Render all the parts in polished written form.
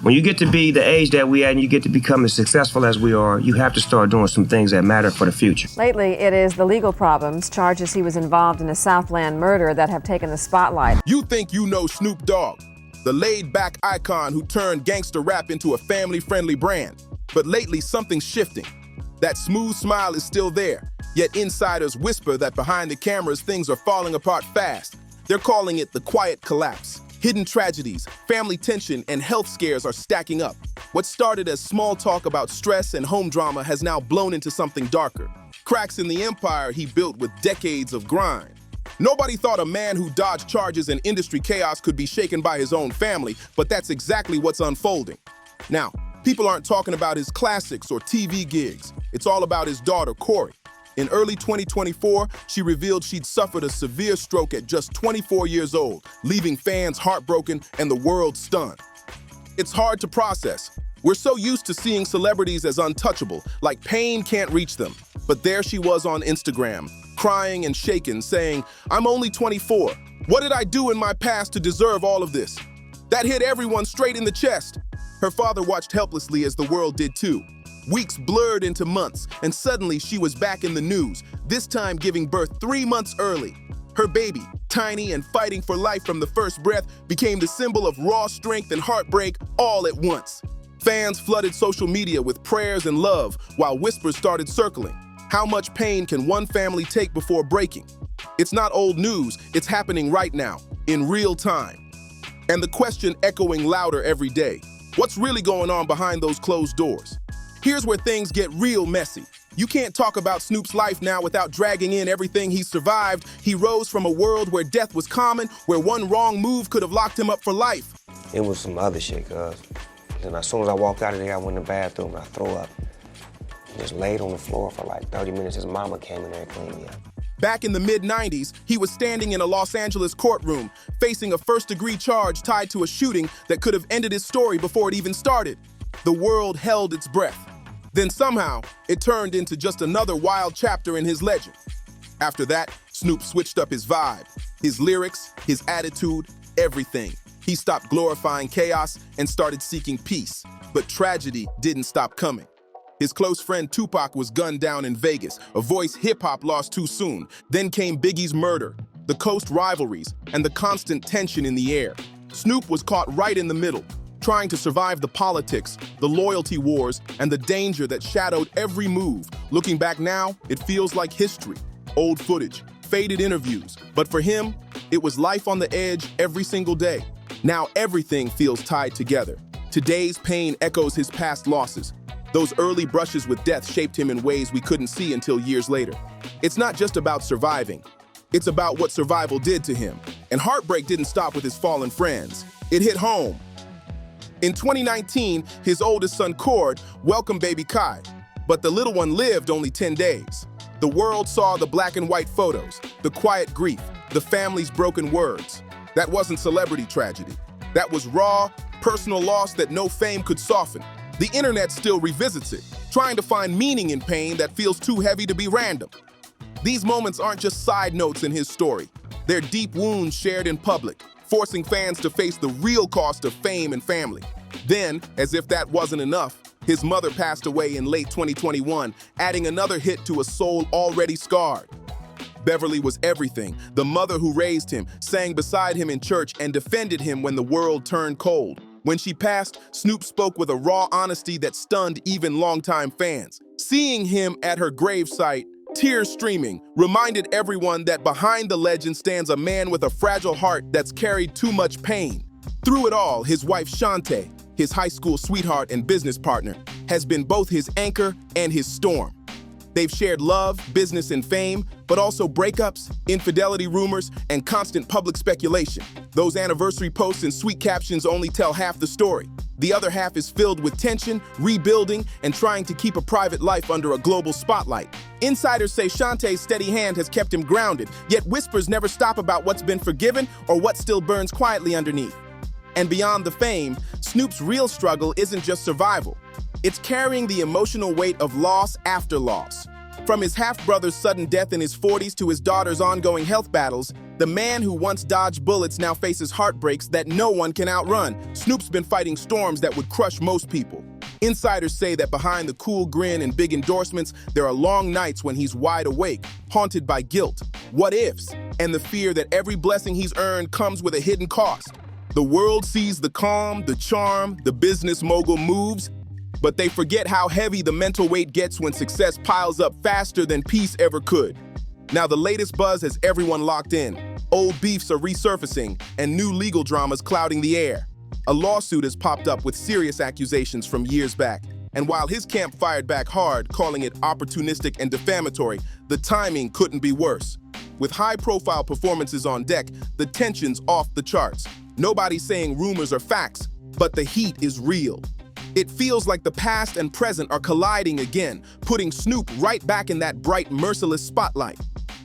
When you get to be the age that we at and you get to become as successful as we are, you have to start doing some things that matter for the future. Lately, it is the legal problems, charges he was involved in a Southland murder, that have taken the spotlight. You think you know Snoop Dogg, the laid-back icon who turned gangster rap into a family-friendly brand. But lately, something's shifting. That smooth smile is still there, yet insiders whisper that behind the cameras, things are falling apart fast. They're calling it the quiet collapse. Hidden tragedies, family tension, and health scares are stacking up. What started as small talk about stress and home drama has now blown into something darker. Cracks in the empire he built with decades of grind. Nobody thought a man who dodged charges and industry chaos could be shaken by his own family, but that's exactly what's unfolding. Now, people aren't talking about his classics or TV gigs. It's all about his daughter, Corey. In early 2024, she revealed she'd suffered a severe stroke at just 24 years old, leaving fans heartbroken and the world stunned. It's hard to process. We're so used to seeing celebrities as untouchable, like pain can't reach them. But there she was on Instagram, crying and shaken, saying, "I'm only 24. What did I do in my past to deserve all of this?" That hit everyone straight in the chest. Her father watched helplessly as the world did too. Weeks blurred into months, and suddenly she was back in the news, this time giving birth 3 months early. Her baby, tiny and fighting for life from the first breath, became the symbol of raw strength and heartbreak all at once. Fans flooded social media with prayers and love, while whispers started circling. How much pain can one family take before breaking? It's not old news, it's happening right now, in real time. And the question echoing louder every day: what's really going on behind those closed doors? Here's where things get real messy. You can't talk about Snoop's life now without dragging in everything he survived. He rose from a world where death was common, where one wrong move could have locked him up for life. It was some other shit, cuz. Then as soon as I walked out of there, I went in the bathroom and I threw up. Just laid on the floor for like 30 minutes. His mama came in there and cleaned me up. Back in the mid-90s, he was standing in a Los Angeles courtroom, facing a first-degree charge tied to a shooting that could have ended his story before it even started. The world held its breath. Then somehow, it turned into just another wild chapter in his legend. After that, Snoop switched up his vibe, his lyrics, his attitude, everything. He stopped glorifying chaos and started seeking peace. But tragedy didn't stop coming. His close friend Tupac was gunned down in Vegas, a voice hip-hop lost too soon. Then came Biggie's murder, the coast rivalries, and the constant tension in the air. Snoop was caught right in the middle, trying to survive the politics, the loyalty wars, and the danger that shadowed every move. Looking back now, it feels like history. Old footage, faded interviews. But for him, it was life on the edge every single day. Now everything feels tied together. Today's pain echoes his past losses. Those early brushes with death shaped him in ways we couldn't see until years later. It's not just about surviving. It's about what survival did to him. And heartbreak didn't stop with his fallen friends. It hit home. In 2019, his oldest son, Cord, welcomed baby Kai, but the little one lived only 10 days. The world saw the black and white photos, the quiet grief, the family's broken words. That wasn't celebrity tragedy. That was raw, personal loss that no fame could soften. The internet still revisits it, trying to find meaning in pain that feels too heavy to be random. These moments aren't just side notes in his story. They're deep wounds shared in public, forcing fans to face the real cost of fame and family. Then, as if that wasn't enough, his mother passed away in late 2021, adding another hit to a soul already scarred. Beverly was everything, the mother who raised him, sang beside him in church, and defended him when the world turned cold. When she passed, Snoop spoke with a raw honesty that stunned even longtime fans. Seeing him at her gravesite, tears streaming, reminded everyone that behind the legend stands a man with a fragile heart that's carried too much pain. Through it all, his wife Shantae, his high school sweetheart and business partner, has been both his anchor and his storm. They've shared love, business, and fame, but also breakups, infidelity rumors, and constant public speculation. Those anniversary posts and sweet captions only tell half the story. The other half is filled with tension, rebuilding, and trying to keep a private life under a global spotlight. Insiders say Shantae's steady hand has kept him grounded, yet whispers never stop about what's been forgiven or what still burns quietly underneath. And beyond the fame, Snoop's real struggle isn't just survival. It's carrying the emotional weight of loss after loss. From his half-brother's sudden death in his 40s to his daughter's ongoing health battles, The man who once dodged bullets now faces heartbreaks that no one can outrun. Snoop's been fighting storms that would crush most people. Insiders say that behind the cool grin and big endorsements, there are long nights when he's wide awake, haunted by guilt, what-ifs, and the fear that every blessing he's earned comes with a hidden cost. The world sees the calm, the charm, the business mogul moves, but they forget how heavy the mental weight gets when success piles up faster than peace ever could. Now the latest buzz has everyone locked in. Old beefs are resurfacing, and new legal dramas clouding the air. A lawsuit has popped up with serious accusations from years back, and while his camp fired back hard, calling it opportunistic and defamatory, the timing couldn't be worse. With high-profile performances on deck, the tension's off the charts. Nobody's saying rumors are facts, but the heat is real. It feels like the past and present are colliding again, putting Snoop right back in that bright, merciless spotlight.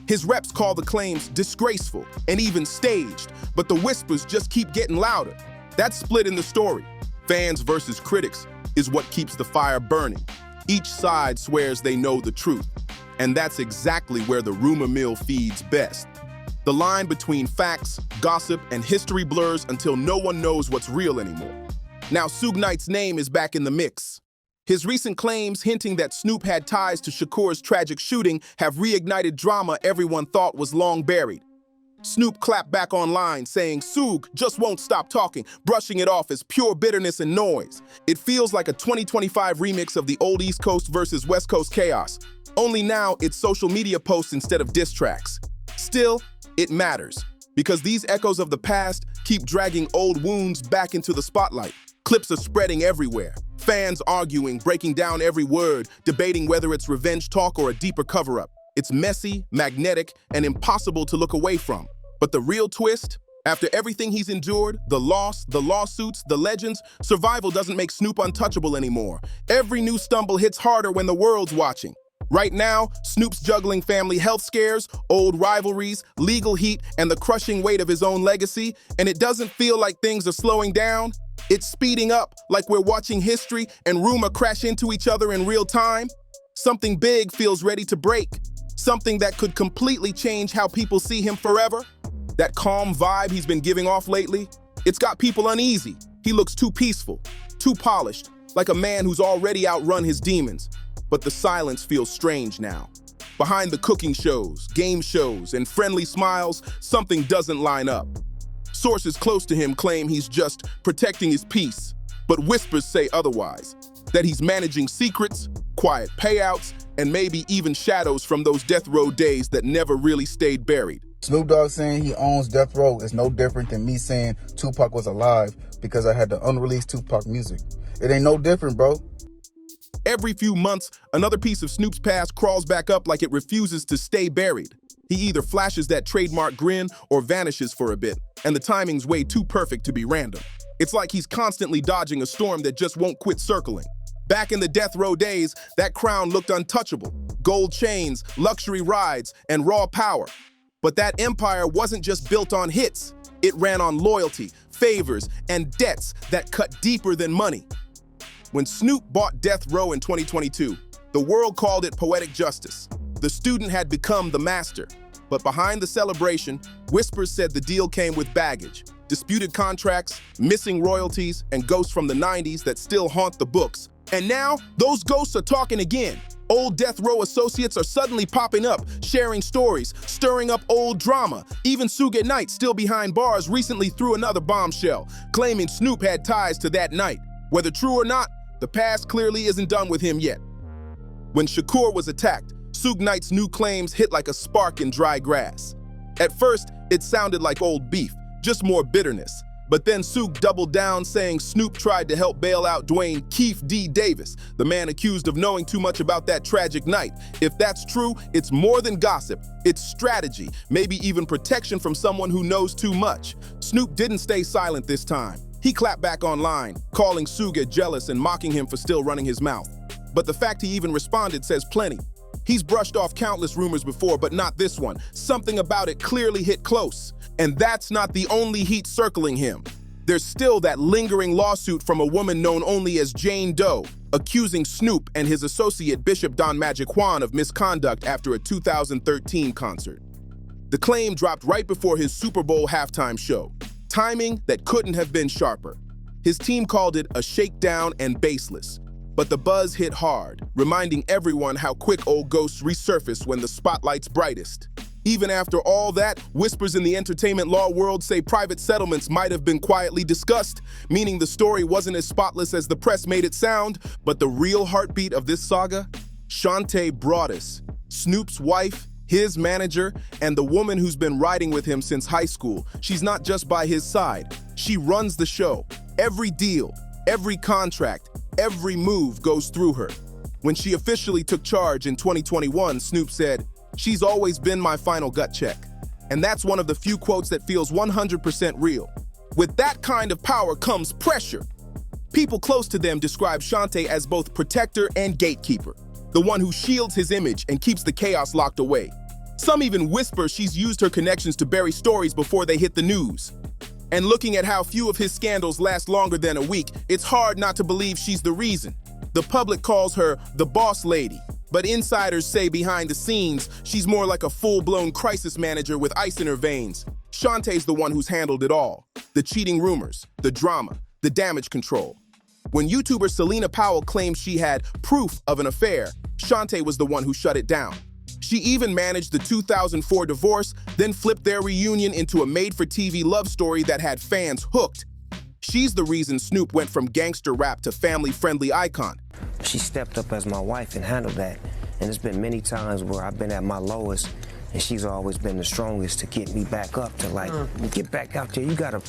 His reps call the claims disgraceful and even staged, but the whispers just keep getting louder. That split in the story, fans versus critics, is what keeps the fire burning. Each side swears they know the truth, and that's exactly where the rumor mill feeds best. The line between facts, gossip, and history blurs until no one knows what's real anymore. Now Suge Knight's name is back in the mix. His recent claims hinting that Snoop had ties to Shakur's tragic shooting have reignited drama everyone thought was long buried. Snoop clapped back online saying Suge just won't stop talking, brushing it off as pure bitterness and noise. It feels like a 2025 remix of the old East Coast versus West Coast chaos. Only now it's social media posts instead of diss tracks. Still, it matters, because these echoes of the past keep dragging old wounds back into the spotlight. Clips are spreading everywhere. Fans arguing, breaking down every word, debating whether it's revenge talk or a deeper cover-up. It's messy, magnetic, and impossible to look away from. But the real twist? After everything he's endured, the loss, the lawsuits, the legends, survival doesn't make Snoop untouchable anymore. Every new stumble hits harder when the world's watching. Right now, Snoop's juggling family health scares, old rivalries, legal heat, and the crushing weight of his own legacy, and it doesn't feel like things are slowing down. It's speeding up, like we're watching history and rumor crash into each other in real time. Something big feels ready to break. Something that could completely change how people see him forever. That calm vibe he's been giving off lately, it's got people uneasy. He looks too peaceful, too polished, like a man who's already outrun his demons. But the silence feels strange now. Behind the cooking shows, game shows, and friendly smiles, something doesn't line up. Sources close to him claim he's just protecting his peace, but whispers say otherwise, that he's managing secrets, quiet payouts, and maybe even shadows from those death row days that never really stayed buried. Snoop Dogg saying he owns Death Row is no different than me saying Tupac was alive because I had the unreleased Tupac music. It ain't no different, bro. Every few months, another piece of Snoop's past crawls back up like it refuses to stay buried. He either flashes that trademark grin or vanishes for a bit, and the timing's way too perfect to be random. It's like he's constantly dodging a storm that just won't quit circling. Back in the death row days, that crown looked untouchable. Gold chains, luxury rides, and raw power. But that empire wasn't just built on hits. It ran on loyalty, favors, and debts that cut deeper than money. When Snoop bought Death Row in 2022, the world called it poetic justice. The student had become the master. But behind the celebration, whispers said the deal came with baggage. Disputed contracts, missing royalties, and ghosts from the 90s that still haunt the books. And now, those ghosts are talking again. Old Death Row associates are suddenly popping up, sharing stories, stirring up old drama. Even Suge Knight, still behind bars, recently threw another bombshell, claiming Snoop had ties to that night. Whether true or not, the past clearly isn't done with him yet. When Shakur was attacked, Suge Knight's new claims hit like a spark in dry grass. At first, it sounded like old beef, just more bitterness. But then Suge doubled down, saying Snoop tried to help bail out Dwayne Keefe D. Davis, the man accused of knowing too much about that tragic night. If that's true, it's more than gossip. It's strategy, maybe even protection from someone who knows too much. Snoop didn't stay silent this time. He clapped back online, calling Suge jealous and mocking him for still running his mouth. But the fact he even responded says plenty. He's brushed off countless rumors before, but not this one. Something about it clearly hit close. And that's not the only heat circling him. There's still that lingering lawsuit from a woman known only as Jane Doe, accusing Snoop and his associate Bishop Don Magic Juan of misconduct after a 2013 concert. The claim dropped right before his Super Bowl halftime show. Timing that couldn't have been sharper. His team called it a shakedown and baseless. But the buzz hit hard, reminding everyone how quick old ghosts resurface when the spotlight's brightest. Even after all that, whispers in the entertainment law world say private settlements might have been quietly discussed, meaning the story wasn't as spotless as the press made it sound. But the real heartbeat of this saga? Shantae Broadus, Snoop's wife, his manager, and the woman who's been riding with him since high school. She's not just by his side. She runs the show. Every deal, every contract, every move goes through her. When she officially took charge in 2021, Snoop said, "She's always been my final gut check." And that's one of the few quotes that feels 100% real. With that kind of power comes pressure. People close to them describe Shantae as both protector and gatekeeper, the one who shields his image and keeps the chaos locked away. Some even whisper she's used her connections to bury stories before they hit the news. And looking at how few of his scandals last longer than a week, it's hard not to believe she's the reason. The public calls her the boss lady, but insiders say behind the scenes, she's more like a full-blown crisis manager with ice in her veins. Shantae's the one who's handled it all. The cheating rumors, the drama, the damage control. When YouTuber Selena Powell claimed she had proof of an affair, Shantae was the one who shut it down. She even managed the 2004 divorce, then flipped their reunion into a made-for-TV love story that had fans hooked. She's the reason Snoop went from gangster rap to family-friendly icon. She stepped up as my wife and handled that. And there's been many times where I've been at my lowest, and she's always been the strongest to get me back up to get back out there. You gotta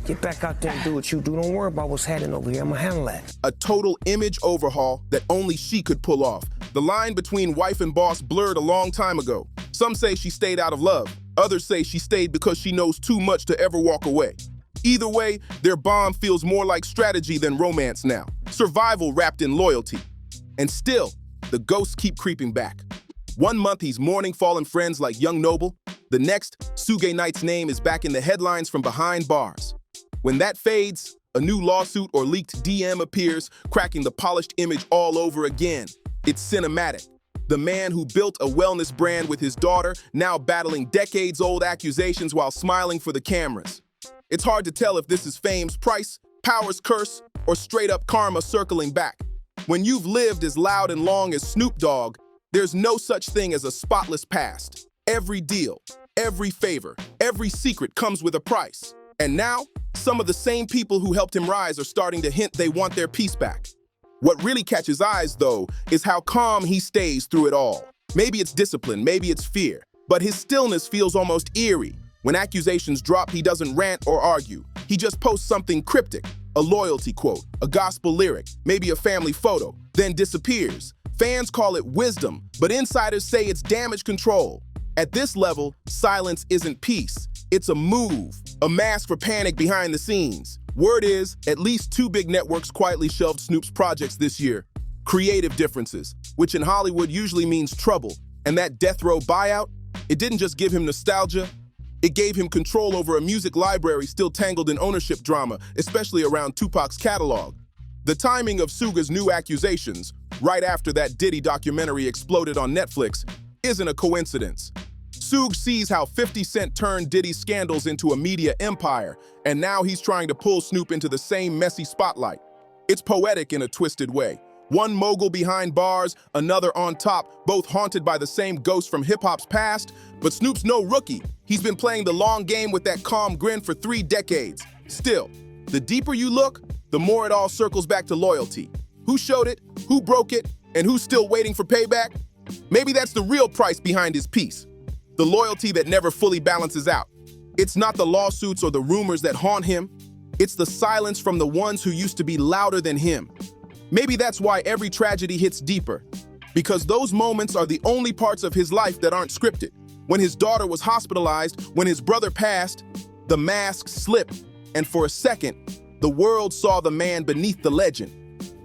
get back out there and do what you do. Don't worry about what's happening over here. I'ma handle that. A total image overhaul that only she could pull off. The line between wife and boss blurred a long time ago. Some say she stayed out of love. Others say she stayed because she knows too much to ever walk away. Either way, their bond feels more like strategy than romance now. Survival wrapped in loyalty. And still, the ghosts keep creeping back. One month he's mourning fallen friends like Young Noble. The next, Suge Knight's name is back in the headlines from behind bars. When that fades, a new lawsuit or leaked DM appears, cracking the polished image all over again. It's cinematic. The man who built a wellness brand with his daughter, now battling decades-old accusations while smiling for the cameras. It's hard to tell if this is fame's price, power's curse, or straight-up karma circling back. When you've lived as loud and long as Snoop Dogg, there's no such thing as a spotless past. Every deal, every favor, every secret comes with a price. And now, some of the same people who helped him rise are starting to hint they want their piece back. What really catches eyes, though, is how calm he stays through it all. Maybe it's discipline, maybe it's fear, but his stillness feels almost eerie. When accusations drop, he doesn't rant or argue. He just posts something cryptic, a loyalty quote, a gospel lyric, maybe a family photo, then disappears. Fans call it wisdom, but insiders say it's damage control. At this level, silence isn't peace. It's a move, a mask for panic behind the scenes. Word is, at least 2 big networks quietly shelved Snoop's projects this year. Creative differences, which in Hollywood usually means trouble. And that death row buyout, it didn't just give him nostalgia, it gave him control over a music library still tangled in ownership drama, especially around Tupac's catalog. The timing of Suga's new accusations, right after that Diddy documentary exploded on Netflix, isn't a coincidence. Suge sees how 50 Cent turned Diddy's scandals into a media empire, and now he's trying to pull Snoop into the same messy spotlight. It's poetic in a twisted way. One mogul behind bars, another on top, both haunted by the same ghost from hip-hop's past. But Snoop's no rookie. He's been playing the long game with that calm grin for 3 decades. Still, the deeper you look, the more it all circles back to loyalty. Who showed it, who broke it, and who's still waiting for payback? Maybe that's the real price behind his peace. The loyalty that never fully balances out. It's not the lawsuits or the rumors that haunt him. It's the silence from the ones who used to be louder than him. Maybe that's why every tragedy hits deeper. Because those moments are the only parts of his life that aren't scripted. When his daughter was hospitalized, when his brother passed, the mask slipped. And for a second, the world saw the man beneath the legend.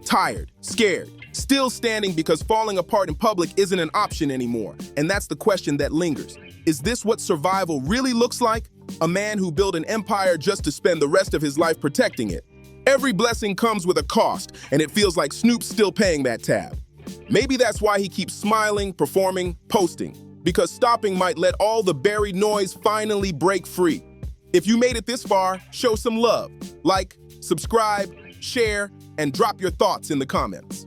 Tired, scared, still standing because falling apart in public isn't an option anymore. And that's the question that lingers. Is this what survival really looks like? A man who built an empire just to spend the rest of his life protecting it. Every blessing comes with a cost, and it feels like Snoop's still paying that tab. Maybe that's why he keeps smiling, performing, posting. because stopping might let all the buried noise finally break free. If you made it this far, show some love. Like, subscribe, share, and drop your thoughts in the comments.